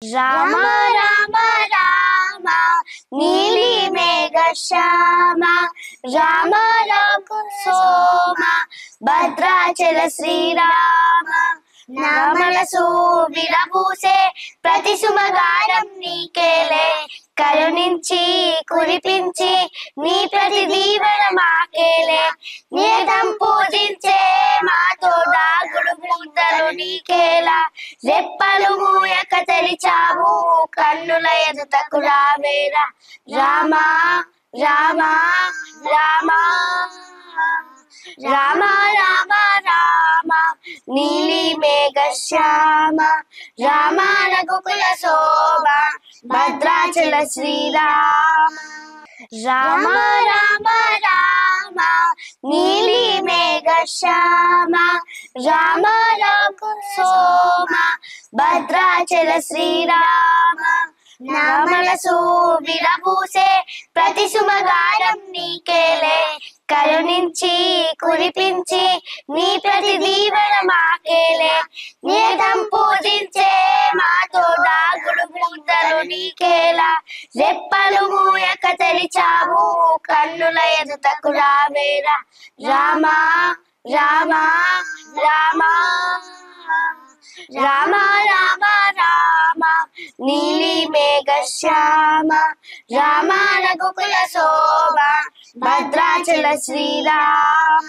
రామ రామ రామ నీలి మేఘ శ్యామ రామ రఘు సోమ భద్రాచల శ్రీరామ నా మనసు విరబూసే ప్రతి సుమగానం నీకేలే కరుణించి కురిపించి నీ ప్రతి దీవెన మాకేలే నియతం పూజించే మాతో దాగుడు మూతలు నీకేలా రెప్పలు మూయక తెరిచావు కన్నుల ఎదుటకు రావేరా రామ రామ రామ రామ రామ రామ నీలి మేఘ శ్యామ రామ రఘుకుల శోభ భద్రాచల శ్రీరామ రామ రామ రామ నీలి మేఘ శ్యామ రామ రఘు సోమ భద్రాచల శ్రీరామ నా మనసు విరబూసే ప్రతి సుమగానం నీకేలే కరుణించి కురిపించి నీ ప్రతి దీవెన మాకేలే నియతం పూజించే మాతో దాగుడు మూతలు నీకేలా రెప్పలు మూయక తెరిచావు కన్నుల ఎదుటకు రావేరా రామ రామ రామ రామ రామ రామ నీలి మేఘ శ్యామ రామ రఘుకుల శోభ భద్రాచల శ్రీరామ